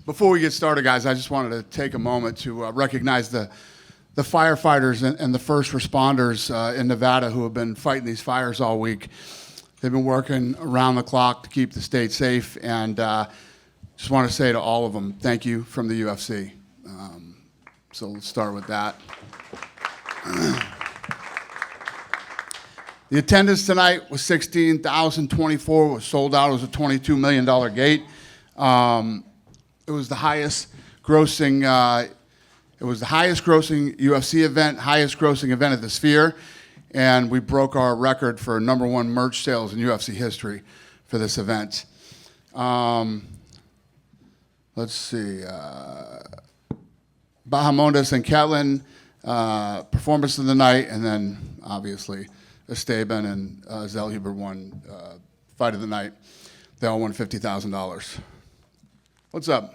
Before we get started, guys, I just wanted to take a moment to recognize the firefighters and the first responders in Nevada who have been fighting these fires all week. They've been working around the clock to keep the state safe, and just want to say to all of them, thank you from the UFC. So let's start with that. The attendance tonight was 16,024. It was sold out. It was a $22 million gate. It was the highest grossing. It was the highest grossing UFC event, highest grossing event at the Sphere, and we broke our record for #1 merch sales in UFC history for this event. Let's see. Bahamondes and Catlin, performance of the night, and then obviously Esteban and Zellhuber won fight of the night. They all won $50,000. What's up?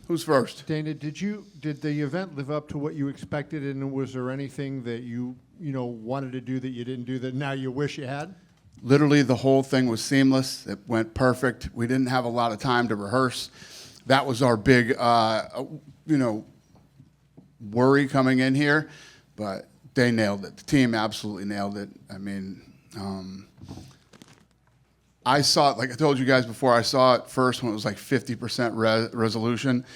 Who's first? Dana, did the event live up to what you expected, and was there anything that you wanted to do that you didn't do that now you wish you had? Literally, the whole thing was seamless. It went perfect. We didn't have a lot of time to rehearse. That was our big, worry coming in here, but they nailed it. The team absolutely nailed it. I mean, I saw it, like I told you guys before, I saw it first when it was like 50% resolution.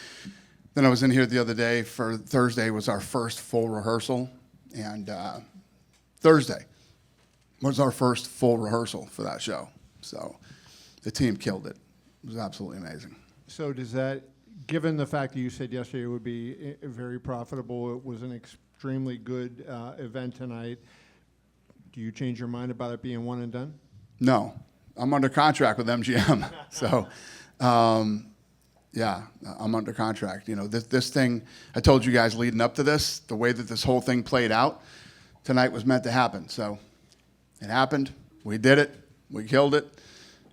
Then I was in here the other day for Thursday was our first full rehearsal, and Thursday was our first full rehearsal for that show. So the team killed it. It was absolutely amazing. So does that, given the fact that you said yesterday it would be very profitable, it was an extremely good event tonight, do you change your mind about it being one and done? No. I'm under contract with MGM. So, yeah, I'm under contract. You know, this thing, I told you guys leading up to this, the way that this whole thing played out, tonight was meant to happen. So it happened. We did it. We killed it.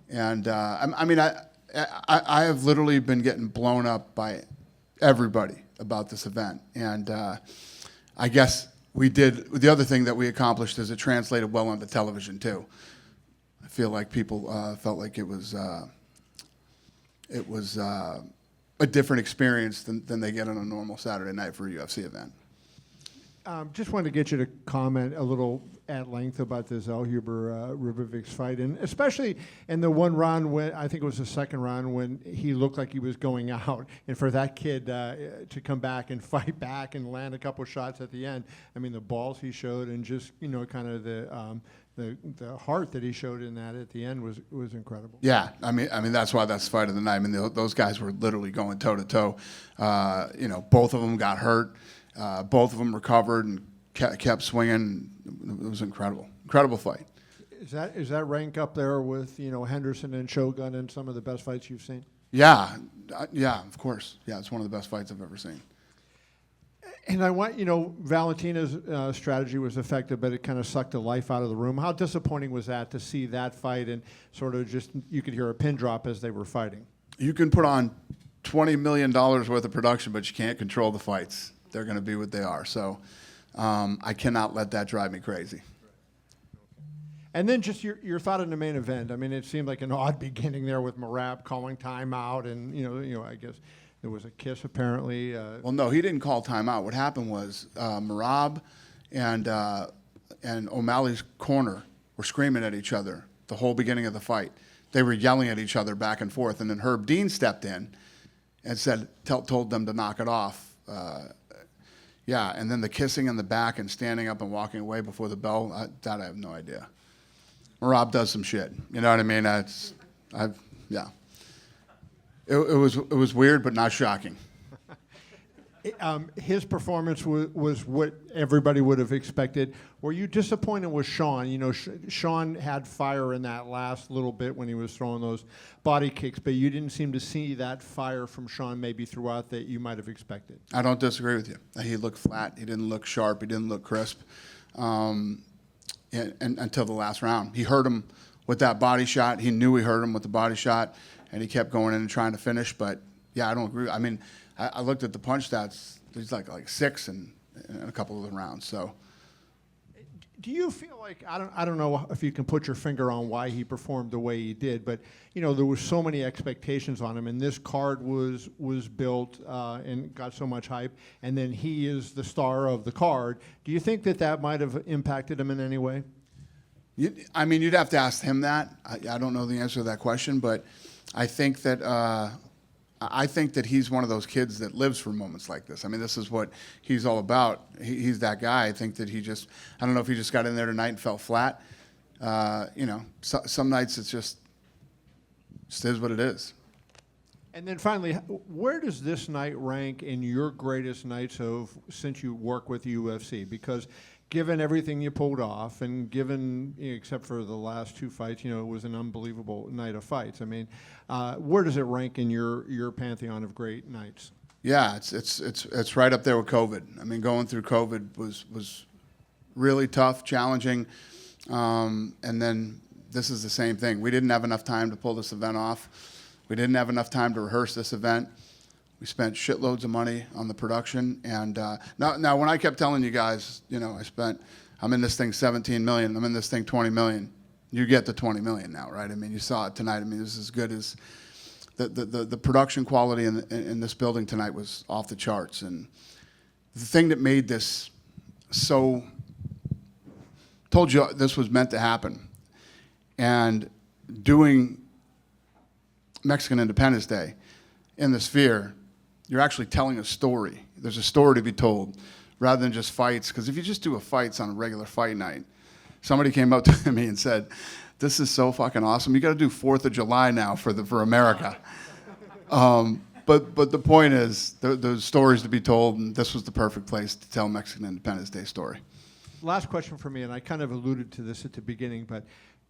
And, I have literally been getting blown up by everybody about this event. And I guess we did, the other thing that we accomplished is it translated well onto television, too. I feel like people felt like it was a different experience than they get on a normal Saturday night for a UFC event. Just wanted to get you to comment a little at length about the Zellhuber-Ribovics fight, and especially in the one round when, I think it was the second round, when he looked like he was going out, and for that kid to come back and fight back and land a couple shots at the end. I mean, the balls he showed, and just kind of the heart that he showed in that at the end was incredible. Yeah, I mean that's why that's fight of the night. I mean those guys were literally going toe to toe. Both of them got hurt. Both of them recovered and kept swinging. It was incredible fight. Is that rank up there with Henderson and Shogun and some of the best fights you've seen? Yeah, of course. Yeah, it's one of the best fights I've ever seen. And I want, Valentina's strategy was effective, but it kind of sucked the life out of the room. How disappointing was that to see that fight and sort of just, you could hear a pin drop as they were fighting? You can put on $20 million worth of production, but you can't control the fights. They're going to be what they are. So I cannot let that drive me crazy. And then just your thought on the main event. I mean, it seemed like an odd beginning there with Merab calling timeout, and I guess there was a kiss apparently. Well, no, he didn't call timeout. What happened was Merab and O'Malley's corner were screaming at each other the whole beginning of the fight. They were yelling at each other back and forth, and then Herb Dean stepped in and told them to knock it off. Yeah, and then the kissing in the back and standing up and walking away before the bell, that I have no idea. Merab does some shit. You know what I mean? Yeah. It was weird, but not shocking. His performance was what everybody would have expected. Were you disappointed with Sean? Sean had fire in that last little bit when he was throwing those body kicks, but you didn't seem to see that fire from Sean maybe throughout that you might have expected. I don't disagree with you. He looked flat. He didn't look sharp. He didn't look crisp until the last round. He hurt him with that body shot. He knew he hurt him with the body shot, and he kept going in and trying to finish. But, yeah, I don't agree. I mean, I looked at the punch stats. He's like 6 in a couple of the rounds. So, Do you feel like, I don't know if you can put your finger on why he performed the way he did, but there was so many expectations on him, and this card was built and got so much hype, and then he is the star of the card. Do you think that might have impacted him in any way? You'd have to ask him that. I don't know the answer to that question, but I think that he's one of those kids that lives for moments like this. This is what he's all about. He's that guy. I think that I don't know if he just got in there tonight and fell flat. Some nights it's just is what it is. And then finally, where does this night rank in your greatest nights since you work with UFC? Because given everything you pulled off, and given, except for the last 2 fights, it was an unbelievable night of fights. Where does it rank in your pantheon of great nights? Yeah, it's right up there with COVID. Going through COVID was really tough, challenging, and then this is the same thing. We didn't have enough time to pull this event off. We didn't have enough time to rehearse this event. We spent shitloads of money on the production, and now when I kept telling you guys, I'm in this thing 17 million, I'm in this thing 20 million. You get the 20 million now, right? You saw it tonight. This is as good as the production quality in this building tonight was off the charts, and the thing that made this so told you this was meant to happen, and doing Mexican Independence Day in the Sphere. You're actually telling a story. There's a story to be told rather than just fights. Because if you just do fights on a regular fight night, somebody came up to me and said, "This is so fucking awesome. You got to do 4th of July now for America." But the point is, there's stories to be told, and this was the perfect place to tell Mexican Independence Day story. Last question for me, and I kind of alluded to this at the beginning, but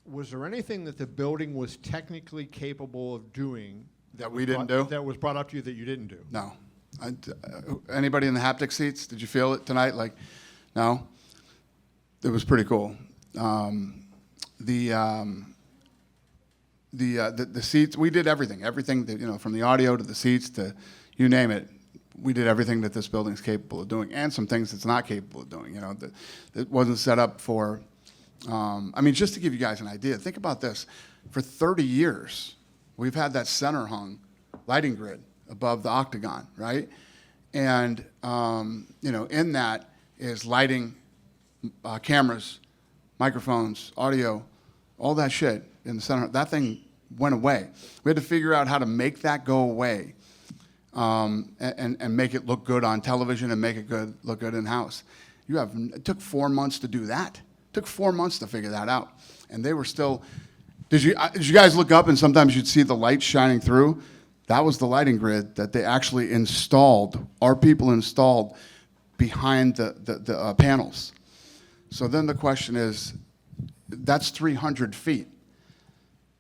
was there anything that the building was technically capable of doing that we didn't do? That was brought up to you that you didn't do? No. Anybody in the haptic seats? Did you feel it tonight? No. It was pretty cool. The seats. We did everything. Everything that, from the audio to the seats to you name it. We did everything that this building's capable of doing, and some things it's not capable of doing. That wasn't set up for. Just to give you guys an idea, think about this. For 30 years. We've had that center hung lighting grid above the octagon, right? And, in that is lighting, cameras, microphones, audio, all that shit in the center. That thing went away. We had to figure out how to make that go away and make it look good on television and make it look good in-house. It took 4 months to do that. It took 4 months to figure that out. And they were still... Did you guys look up and sometimes you'd see the lights shining through? That was the lighting grid that they actually installed, our people installed behind the panels. So then the question is, that's 300 feet.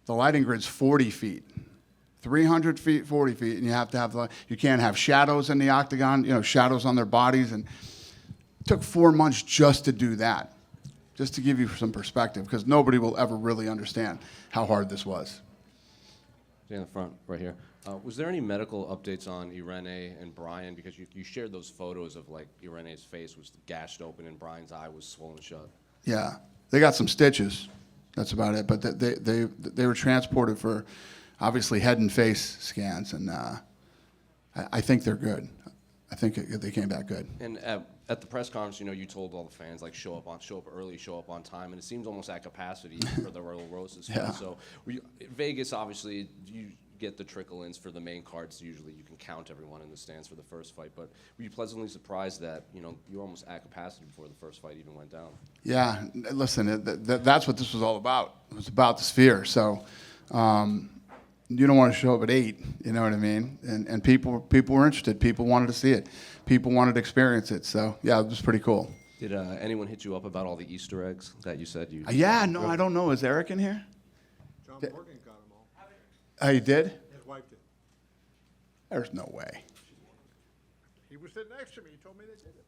The lighting grid's 40 feet. 300 feet, 40 feet, and you have to have you can't have shadows in the octagon, shadows on their bodies. And it took 4 months just to do that. Just to give you some perspective, because nobody will ever really understand how hard this was. In the front, right here. Was there any medical updates on Irene and Brian? Because you shared those photos of Irene's face was gashed open and Brian's eye was swollen shut. Yeah, they got some stitches. That's about it. But they were transported for, obviously, head and face scans, and I think they're good. I think they came back good. And at the press conference, you told all the fans show up early, show up on time, and it seems almost at capacity for the Raul Rosas fight. Yeah. So Vegas, obviously, you get the trickle-ins for the main cards. Usually, you can count everyone in the stands for the first fight. But were you pleasantly surprised that you were almost at capacity before the first fight even went down? Yeah, listen, that's what this was all about. It was about the Sphere. So. You don't want to show up at 8, you know what I mean? And people were interested. People wanted to see it. People wanted to experience it. So, yeah, it was pretty cool. Did anyone hit you up about all the Easter eggs that you said you... Yeah, no, I don't know. Is Eric in here? John Morgan got them all. Oh, he did? His wife did. There's no way. He was sitting next to me. He told me they did it.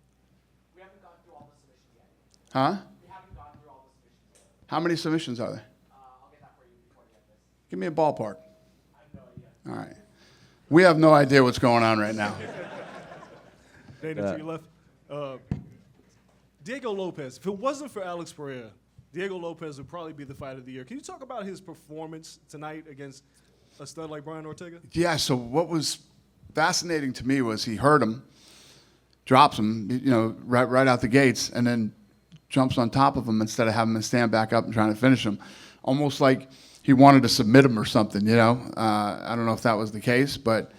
We haven't gone through all the submissions yet. Huh? We haven't gone through all the submissions yet. How many submissions are there? I'll get that for you before the end of this. Give me a ballpark. I have no idea. All right. We have no idea what's going on right now. Dana, to your left. Diego Lopez, if it wasn't for Alex Pereira, Diego Lopez would probably be the fight of the year. Can you talk about his performance tonight against a stud like Brian Ortega? Yeah, so what was fascinating to me was he hurt him, drops him, right out the gates, and then jumps on top of him instead of having him stand back up and trying to finish him. Almost like he wanted to submit him or something, I don't know if that was the case, but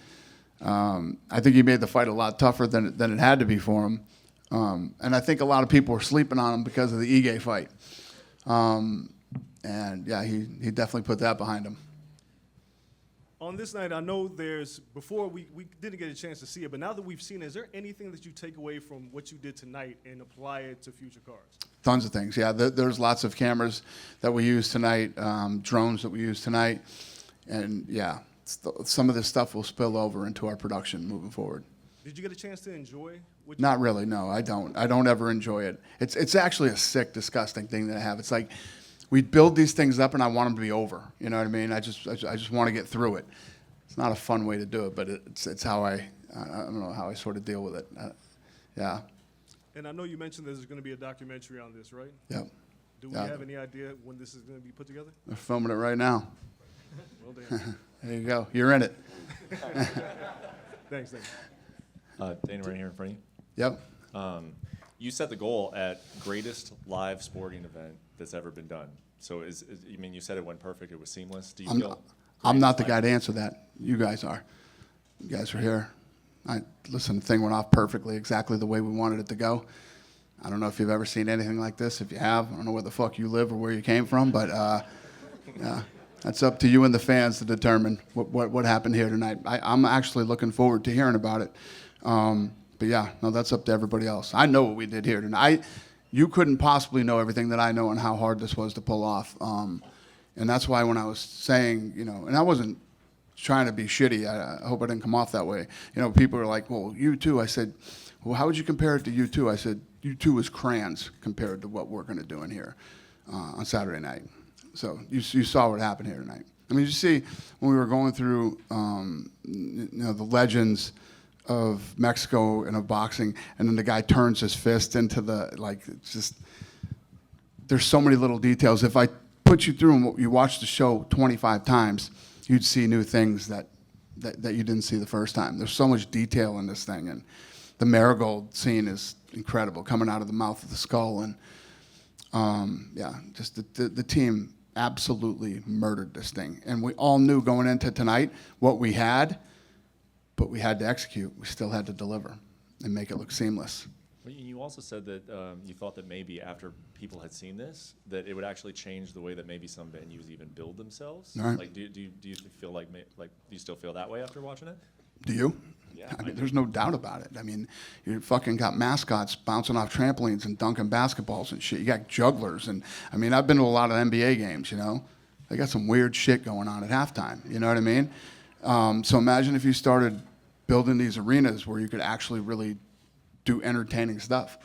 I think he made the fight a lot tougher than it had to be for him. And I think a lot of people were sleeping on him because of the Ige fight. And yeah, he definitely put that behind him. On this night, I know before we didn't get a chance to see it, but now that we've seen it, is there anything that you take away from what you did tonight and apply it to future cards? Tons of things, yeah. There's lots of cameras that we use tonight, drones that we use tonight. And yeah, some of this stuff will spill over into our production moving forward. Did you get a chance to enjoy what you Not really, no, I don't. I don't ever enjoy it. It's actually a sick, disgusting thing that I have. It's like we build these things up and I want them to be over. You know what I mean? I just want to get through it. It's not a fun way to do it, but it's how I don't know how I sort of deal with it. Yeah. And I know you mentioned there's going to be a documentary on this, right? Yep. Do we Yeah. have any idea when this is going to be put together? They're filming it right now. Well, damn. There you go. You're in it. Thanks. Dana, right here in front of you. Yep. You set the goal at greatest live sporting event that's ever been done. So you said it went perfect, it was seamless. Do you feel I'm not the guy to answer that. You guys are. You guys are here. Listen, the thing went off perfectly, exactly the way we wanted it to go. I don't know if you've ever seen anything like this. If you have, I don't know where the fuck you live or where you came from, but yeah, that's up to you and the fans to determine what happened here tonight. I'm actually looking forward to hearing about it. But yeah, no, that's up to everybody else. I know what we did here tonight. You couldn't possibly know everything that I know and how hard this was to pull off. And that's why when I was saying, and I wasn't trying to be shitty. I hope I didn't come off that way. People are like, well, U2. I said, well, how would you compare it to U2? I said, U2 is crayons compared to what we're going to do in here on Saturday night. So you saw what happened here tonight. I mean, you see, when we were going through, the legends of Mexico and of boxing, and then the guy turns his fist into there's so many little details. If I put you through and you watch the show 25 times, you'd see new things that you didn't see the first time. There's so much detail in this thing, and the marigold scene is incredible, coming out of the mouth of the skull, and just the team absolutely murdered this thing. And we all knew going into tonight what we had, but we had to execute. We still had to deliver and make it look seamless. Well, you also said that you thought that maybe after people had seen this, that it would actually change the way that maybe some venues even build themselves. All right. Like, do you feel do you still feel that way after watching it? Do you? Yeah, I mean, I there's no doubt about it. I mean, you fucking got mascots bouncing off trampolines and dunking basketballs and shit. You got jugglers. And, I mean, I've been to a lot of NBA games, They got some weird shit going on at halftime. You know what I mean? So imagine if you started building these arenas where you could actually really do entertaining stuff.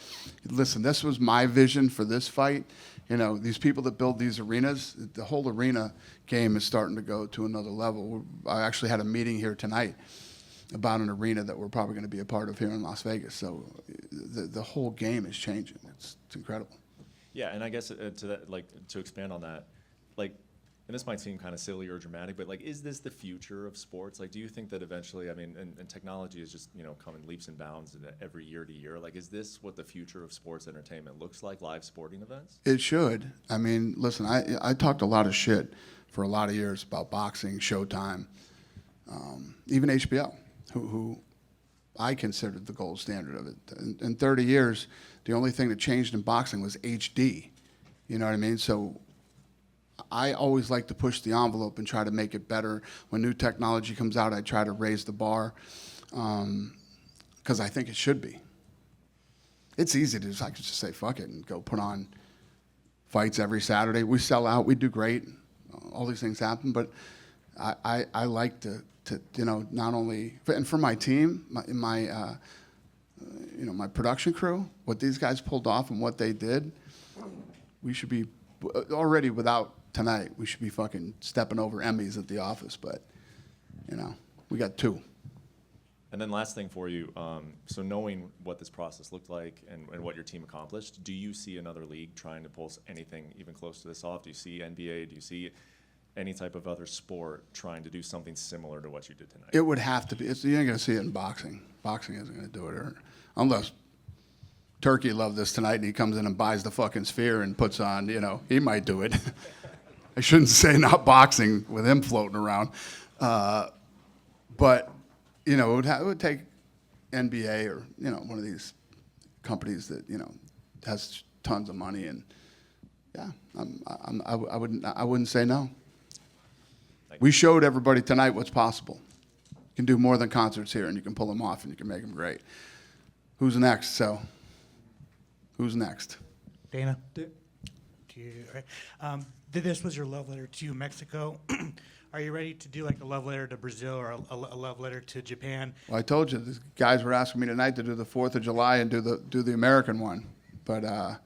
Listen, this was my vision for this fight. These people that build these arenas, the whole arena game is starting to go to another level. I actually had a meeting here tonight about an arena that we're probably going to be a part of here in Las Vegas. So the whole game is changing. It's incredible. Yeah, and I guess to expand on that, and this might seem kind of silly or dramatic, but is this the future of sports? Do you think that eventually, and technology is just coming leaps and bounds every year to year. Is this what the future of sports entertainment looks like? Live sporting events? It should. I mean, listen, I talked a lot of shit for a lot of years about boxing, Showtime, even HBO, who I considered the gold standard of it. In 30 years, the only thing that changed in boxing was HD. You know what I mean? So I always like to push the envelope and try to make it better. When new technology comes out, I try to raise the bar because I think it should be. It's easy to I could just say fuck it and go put on fights every Saturday. We sell out. We do great. All these things happen, but I like to not only and for my team, my production crew, what these guys pulled off and what they did, we should be already without tonight. We should be fucking stepping over Emmys at the office, but we got two. And then last thing for you, so knowing what this process looked like and what your team accomplished, do you see another league trying to pull anything even close to this off? Do you see NBA? Do you see any type of other sport trying to do something similar to what you did tonight? It would have to be. You ain't going to see it in boxing. Boxing isn't going to do it. Unless Turkey loved this tonight and he comes in and buys the fucking sphere and puts on, he might do it. I shouldn't say not boxing with him floating around. But, it would take NBA or, one of these companies that, has tons of money. And, yeah, I wouldn't say no. We showed everybody tonight what's possible. You can do more than concerts here, and you can pull them off, and you can make them great. Who's next? So, who's next? Dana? This was your love letter to Mexico. Are you ready to do like a love letter to Brazil or a love letter to Japan? Well, I told you, the guys were asking me tonight to do the 4th of July and do the American one. But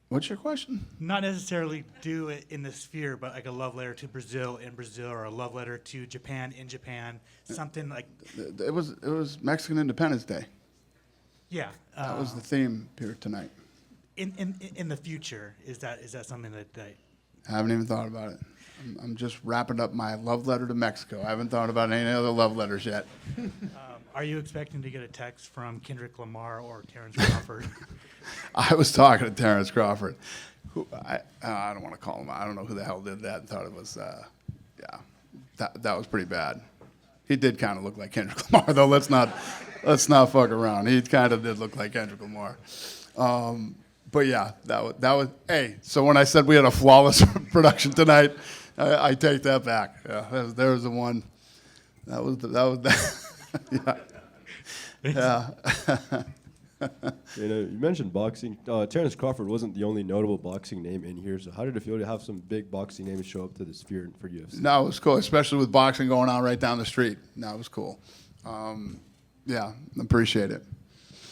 what's your question? Not necessarily do it in the sphere, but like a love letter to Brazil in Brazil or a love letter to Japan in Japan, something like. It was Mexican Independence Day. Yeah. That was the theme here tonight. In the future, is that something that I haven't even thought about it. I'm just wrapping up my love letter to Mexico. I haven't thought about any other love letters yet. are you expecting to get a text from Kendrick Lamar or Terrence Crawford? I was talking to Terrence Crawford. Who I don't want to call him. I don't know who the hell did that and thought it was, that was pretty bad. He did kind of look like Kendrick Lamar, though. Let's not fuck around. He kind of did look like Kendrick Lamar. But yeah, that was. Hey, so when I said we had a flawless production tonight, I take that back. Yeah, there was the one. That was yeah. You mentioned boxing. Terrence Crawford wasn't the only notable boxing name in here. So how did it feel to have some big boxing names show up to the Sphere for UFC? No, it was cool, especially with boxing going on right down the street. No, it was cool. Yeah, appreciate it.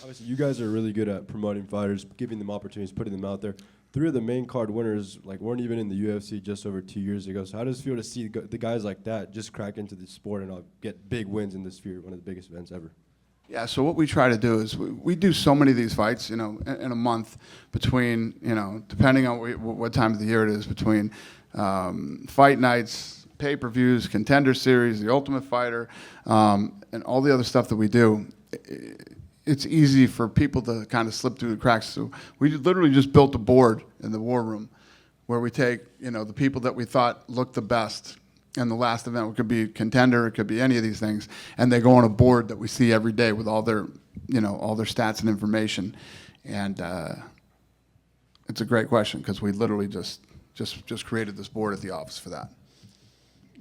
Obviously, you guys are really good at promoting fighters, giving them opportunities, putting them out there. 3 of the main card winners weren't even in the UFC just over 2 years ago. So how does it feel to see the guys like that just crack into the sport and get big wins in the Sphere, one of the biggest events ever? Yeah, so what we try to do is we do so many of these fights, in a month between, depending on what time of the year it is, between fight nights, pay-per-views, contender series, the Ultimate Fighter, and all the other stuff that we do. It's easy for people to kind of slip through the cracks. So we literally just built a board in the war room where we take, the people that we thought looked the best in the last event. It could be a contender, it could be any of these things, and they go on a board that we see every day with all their, all their stats and information. And it's a great question because we literally just created this board at the office for that.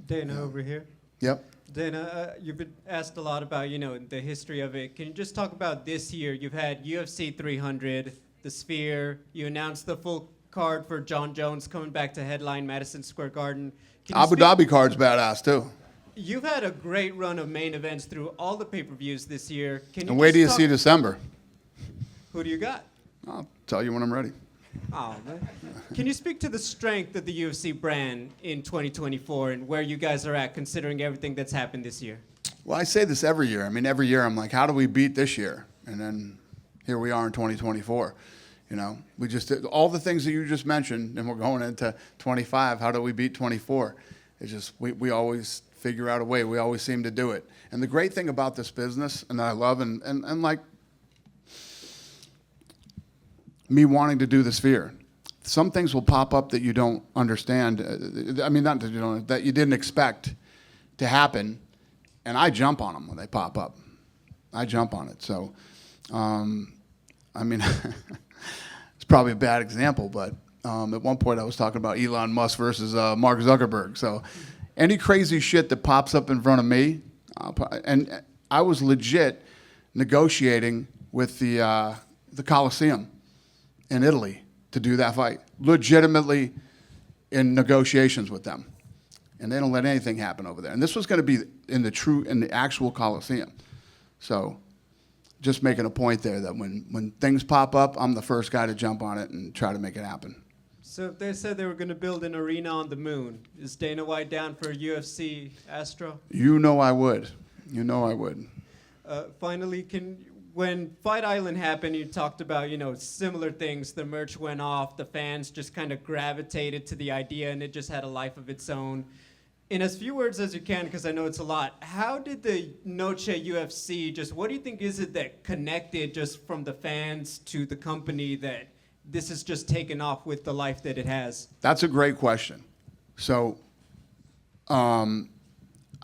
Dana over here. Yep. Dana, you've been asked a lot about, the history of it. Can you just talk about this year? You've had UFC 300, the Sphere. You announced the full card for Jon Jones coming back to headline Madison Square Garden. Abu Dhabi card's badass too. You've had a great run of main events through all the pay-per-views this year. And wait till you see December. Who do you got? I'll tell you when I'm ready. Oh, man. Can you speak to the strength of the UFC brand in 2024 and where you guys are at considering everything that's happened this year? Well, I say this every year. I mean, every year I'm like, how do we beat this year? And then here we are in 2024. We just did all the things that you just mentioned, and we're going into 25. How do we beat 24? It's just we always figure out a way. We always seem to do it. And the great thing about this business, and I love, and like me wanting to do the Sphere, some things will pop up that you don't understand. Not that you don't, that you didn't expect to happen, and I jump on them when they pop up. I jump on it. So, it's probably a bad example, but at one point I was talking about Elon Musk versus Mark Zuckerberg. So, any crazy shit that pops up in front of me, and I was legit negotiating with the Coliseum in Italy to do that fight, legitimately in negotiations with them, and they don't let anything happen over there. And this was going to be in the actual Coliseum. So, just making a point there that when things pop up, I'm the first guy to jump on it and try to make it happen. So if they said they were going to build an arena on the moon, is Dana White down for UFC Astro? You know I would. You know I would. Finally, when Fight Island happened, you talked about, similar things. The merch went off, the fans just kind of gravitated to the idea, and it just had a life of its own. In as few words as you can, because I know it's a lot, how did the Noche UFC what do you think is it that connected just from the fans to the company that this has just taken off with the life that it has? That's a great question. So I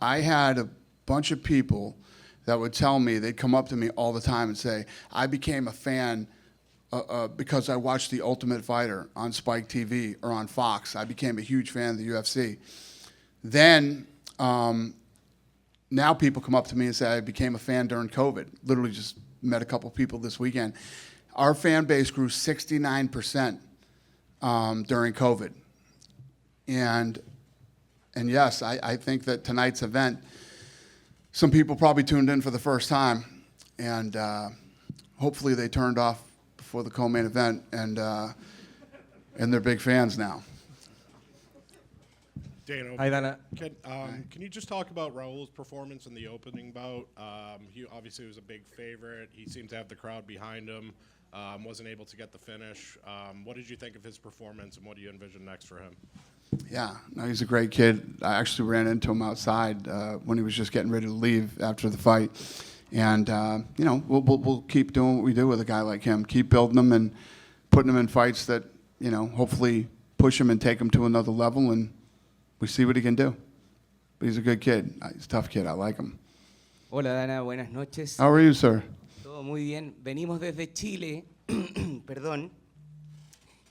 had a bunch of people that would tell me, they'd come up to me all the time and say, I became a fan because I watched The Ultimate Fighter on Spike TV or on Fox. I became a huge fan of the UFC. Then now people come up to me and say, I became a fan during COVID. Literally just met a couple people this weekend. Our fan base grew 69% during COVID. And yes, I think that tonight's event, some people probably tuned in for the first time, and hopefully they turned off before the co-main event, and they're big fans now. Dana, Hi, Dana. can you just talk about Raul's performance in the opening bout? He obviously was a big favorite. He seemed to have the crowd behind him. Wasn't able to get the finish. What did you think of his performance, and what do you envision next for him? Yeah, no, he's a great kid. I actually ran into him outside when he was just getting ready to leave after the fight. And, we'll keep doing what we do with a guy like him. Keep building him and putting him in fights that, hopefully push him and take him to another level, and we see what he can do. But he's a good kid. He's a tough kid. I like him. Hola, Dana, buenas noches. How are you, sir? Todo muy bien. Venimos desde Chile. Perdón.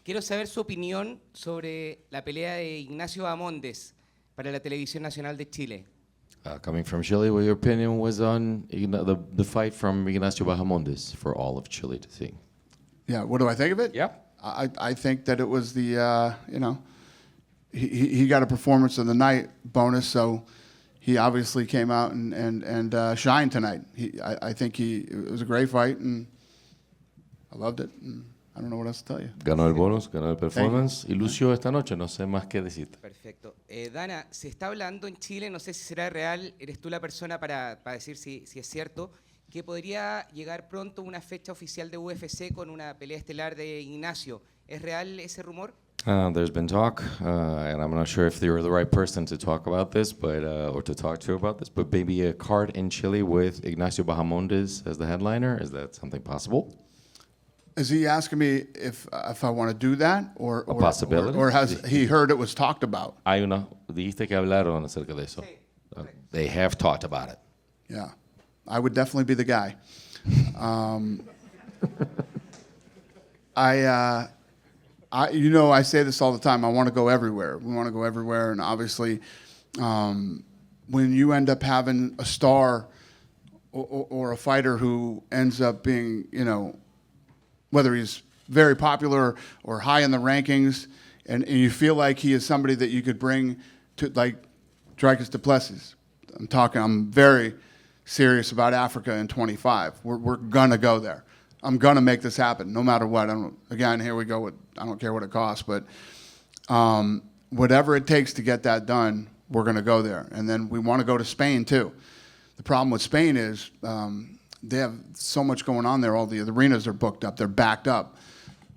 Quiero saber su opinión sobre la pelea de Ignacio Bahamondes para la Televisión Nacional de Chile. Coming from Chile, what your opinion was on the fight from Ignacio Bahamondes for all of Chile to see? Yeah, what do I think of it? Yeah. I think that it was the, he got a performance of the night bonus, so he obviously came out and shined tonight. I think it was a great fight, and I loved it. And I don't know what else to tell you. Ganó el bonus, ganó el performance y lució esta noche, no sé más qué decirte. Perfecto. Dana, se está hablando en Chile, no sé si será real, eres tú la persona para decir si es cierto, que podría llegar pronto una fecha oficial de UFC con una pelea estelar de Ignacio. ¿Es real ese rumor? There's been talk, and I'm not sure if you're the right person to talk about this, but or to talk to about this, but maybe a card in Chile with Ignacio Bahamondes as the headliner. Is that something possible? Is he asking me if I want to do that, or A possibility. or has he heard it was talked about? Dijiste que hablaron acerca de eso. Sí. They have talked about it. Yeah, I would definitely be the guy. I say this all the time. I want to go everywhere. We want to go everywhere, and obviously, when you end up having a star or a fighter who ends up being, whether he's very popular or high in the rankings, and you feel like he is somebody that you could bring to, like Dricus du Plessis. I'm very serious about Africa in 25. We're gonna go there. I'm gonna make this happen, no matter what. Again, here we go. I don't care what it costs, but whatever it takes to get that done, we're gonna go there. And then we want to go to Spain too. The problem with Spain is they have so much going on there. All the arenas are booked up. They're backed up.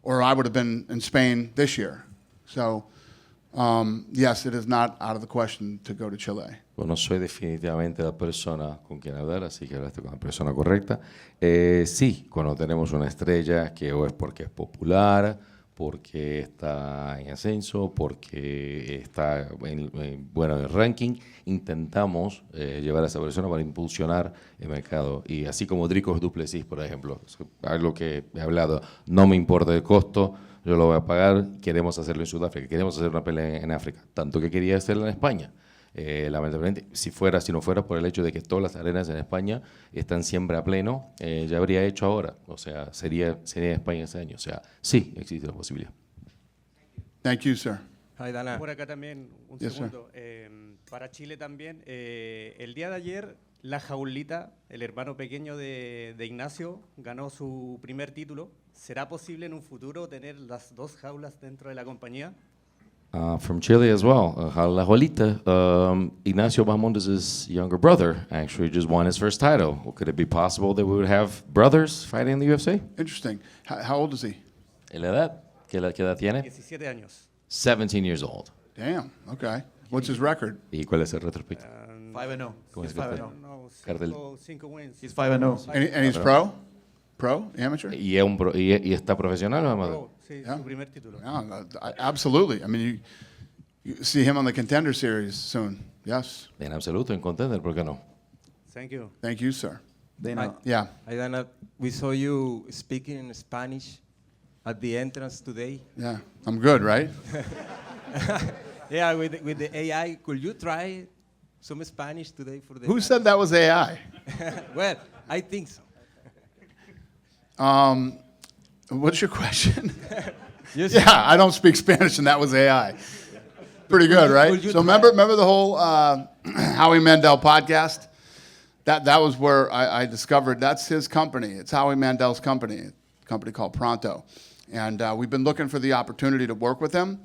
Or I would have been in Spain this year. So, yes, it is not out of the question to go to Chile. Bueno, no soy definitivamente la persona con quien hablar, así que hablaste con la persona correcta. Sí, cuando tenemos una estrella que o es porque es popular, porque está en ascenso, porque está en el ranking, intentamos llevar a esa persona para impulsionar el mercado. Y así como Dricus du Plessis, por ejemplo, es algo que he hablado, no me importa el costo, yo lo voy a pagar, queremos hacerlo en Sudáfrica, queremos hacer una pelea en África, tanto que quería hacerla en España. Lamentablemente, si no fuera por el hecho de que todas las arenas en España están siempre a pleno, ya habría hecho ahora. O sea, sería España ese año. O sea, sí existe la posibilidad. Thank you, sir. Hi, Dana. Por acá también, un Yes, segundo. Para Chile también, el día de ayer La Jaulita, el hermano pequeño de Ignacio, ganó su primer título. ¿Será posible en un futuro tener las dos jaulas dentro de la compañía? From Chile as well, La Juelita, Ignacio Bahamondes' younger brother actually just won his first title. Well, could it be possible that we would have brothers fighting in the UFC? Interesting. How old is he? ¿Y la edad? ¿Qué edad tiene? 17 años. 17 years old. Damn. Okay. What's his record? ¿Y cuál es el retrospecto? 5-0. ¿Cómo He's es que 5-0. No, Cartel. cinco wins. He's 5-0. And he's pro? Pro? Amateur? ¿Y, y está profesional o amateur? Oh, sí, Yeah. su primer título. Absolutely. I mean, you see him on the Contender Series soon. Yes. En absoluto, en contender, ¿por qué no? Thank you. Thank you, sir. Dana, Yeah. Dana, we saw you speaking in Spanish at the entrance today. Yeah. I'm good, right? Yeah, with the AI, could you try some Spanish today for the? Who said that was AI? Well, I think so. What's your question? Yes. Yeah, I don't speak Spanish, and that was AI. Pretty good, right? Would you So try- remember the whole Howie Mandel podcast? That was where I discovered that's his company. It's Howie Mandel's company, a company called Pronto. And we've been looking for the opportunity to work with him,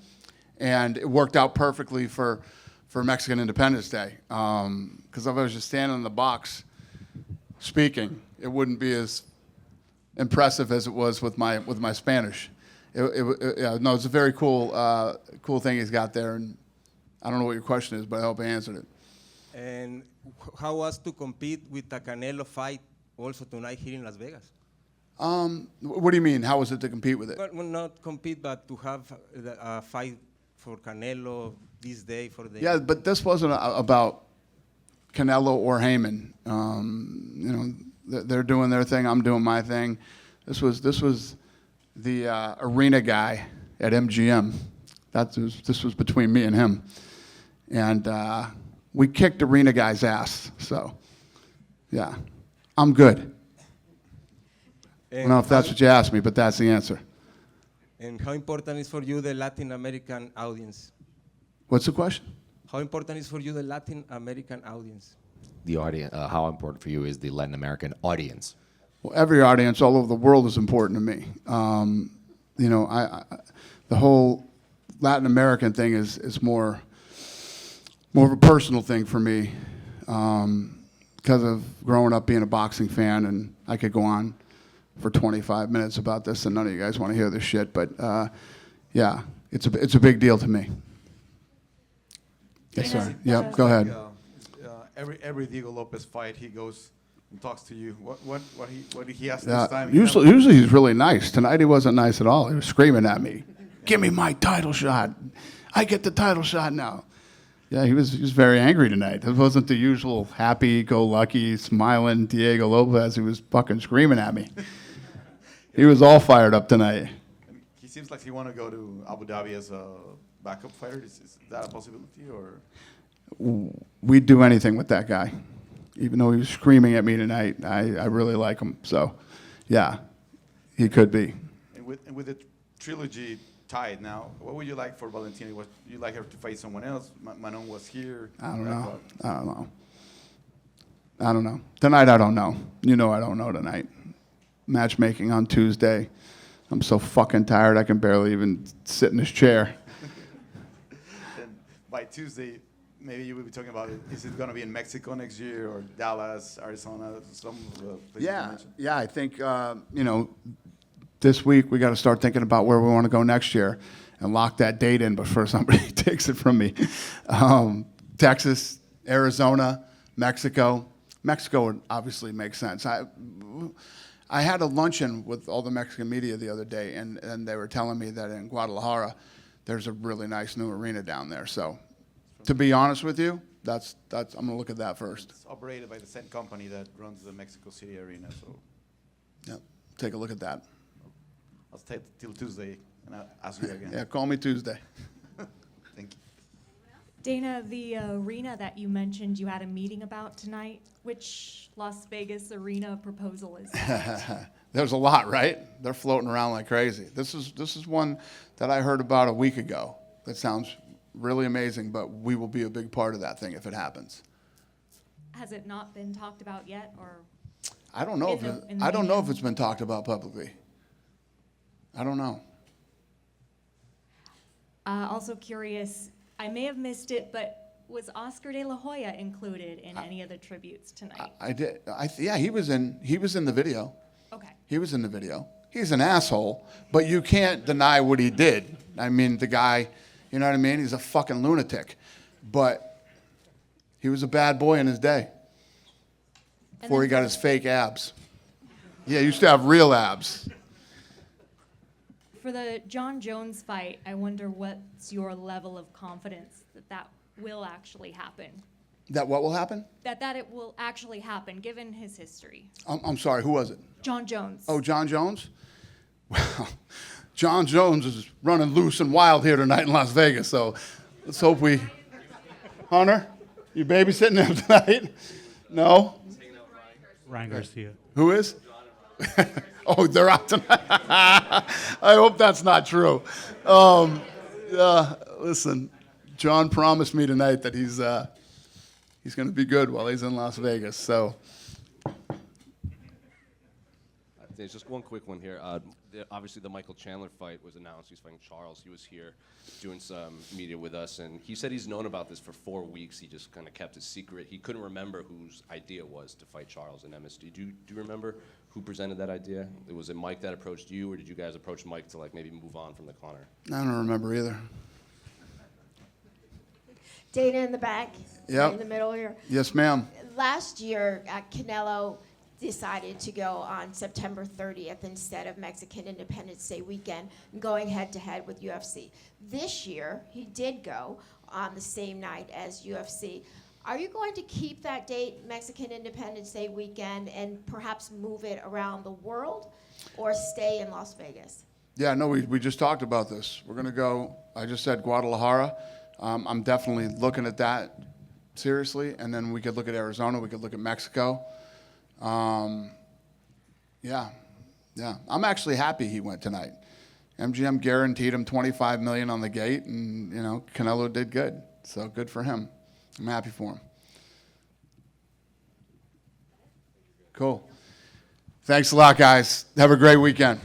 and it worked out perfectly for Mexican Independence Day. Because if I was just standing in the box speaking, it wouldn't be as impressive as it was with my Spanish. Yeah, no, it's a very cool thing he's got there, and I don't know what your question is, but I hope I answered it. And how was to compete with the Canelo fight also tonight here in Las Vegas? What do you mean? How was it to compete with it? Well, not compete, but to have a fight for Canelo this day for the. Yeah, but this wasn't about Canelo or Heyman. They're doing their thing. I'm doing my thing. This was the arena guy at MGM. This was between me and him, and we kicked arena guy's ass. So, yeah, I'm good. I don't know if that's what you asked me, but that's the answer. And how important is for you the Latin American audience? What's the question? How important is for you the Latin American audience? The audience, how important for you is the Latin American audience? Well, every audience all over the world is important to me. The whole Latin American thing is more of a personal thing for me because of growing up being a boxing fan, and I could go on for 25 minutes about this, and none of you guys want to hear this shit, but yeah, it's a big deal to me. Yes, sir. Yep, go ahead. Every Diego Lopez fight, he goes and talks to you. What did he ask Yeah, this time? usually he's really nice. Tonight he wasn't nice at all. He was screaming at me, "Give me my title shot! I get the title shot now." Yeah, he was very angry tonight. It wasn't the usual happy-go-lucky, smiling Diego Lopez. He was fucking screaming at me. He was all fired up tonight. He seems like he want to go to Abu Dhabi as a backup fighter. Is that a possibility, or? We'd do anything with that guy. Even though he was screaming at me tonight, I really like him. So, yeah, he could be. And with the trilogy tied now, what would you like for Valentina? Would you like her to fight someone else? Manon was here. I don't know. Tonight, I don't know. You know I don't know tonight. Matchmaking on Tuesday. I'm so fucking tired I can barely even sit in this chair. And by Tuesday, maybe you will be talking about it. Is it going to be in Mexico next year, or Dallas, Arizona, some places you mentioned? Yeah, I think, this week we got to start thinking about where we want to go next year and lock that date in before somebody takes it from me. Texas, Arizona, Mexico. Mexico would obviously make sense. I had a luncheon with all the Mexican media the other day, and they were telling me that in Guadalajara, there's a really nice new arena down there. So, to be honest with you, that's I'm gonna look at that first. It's operated by the same company that runs the Mexico City arena, so Yep, take a look at that. I'll stay till Tuesday and I'll ask you again. Yeah, call me Tuesday. Thank you. Dana, the arena that you mentioned you had a meeting about tonight, which Las Vegas arena proposal is that? There's a lot, right? They're floating around like crazy. This is one that I heard about a week ago. That sounds really amazing, but we will be a big part of that thing if it happens. Has Has it not been talked about yet, or? I don't know I don't know if it's been talked about publicly. I don't know. Also curious, I may have missed it, but was Oscar de la Hoya included in any of the tributes tonight? I did. Yeah, he was in the video. Okay. He was in the video. He's an asshole, but you can't deny what he did. I mean, the guy, you know what I mean? He's a fucking lunatic. But he was a bad boy in his day before he got his fake abs. Yeah, he used to have real abs. For the Jon Jones fight, I wonder what's your level of confidence that that will actually happen? That what will happen? That it will actually happen, given his history. I'm sorry, who was it? Jon Jones. Oh, Jon Jones? Well, Jon Jones is running loose and wild here tonight in Las Vegas, so let's hope we... Hunter, you babysitting him tonight? No? Ryan Garcia. Who is? Oh, they're out tonight. I hope that's not true. Listen, John promised me tonight that he's going to be good while he's in Las Vegas. So, There's just one quick one here. Obviously, the Michael Chandler fight was announced. He's fighting Charles. He was here doing some media with us, and he said he's known about this for 4 weeks. He just kind of kept it secret. He couldn't remember whose idea it was to fight Charles in MSD. Do you remember who presented that idea? Was it Mike that approached you, or did you guys approach Mike to like maybe move on from the Connor? I don't remember either. Dana in the back, Yep. right in the middle here. Yes, ma'am. Last year, Canelo decided to go on September 30th instead of Mexican Independence Day weekend, going head-to-head with UFC. This year, he did go on the same night as UFC. Are you going to keep that date, Mexican Independence Day weekend, and perhaps move it around the world, or stay in Las Vegas? Yeah, no, we just talked about this. We're going to go, I just said Guadalajara. I'm definitely looking at that seriously, and then we could look at Arizona, we could look at Mexico. Yeah. I'm actually happy he went tonight. MGM guaranteed him $25 million on the gate, and you know Canelo did good, so good for him. I'm happy for him. Cool. Thanks a lot, guys. Have a great weekend.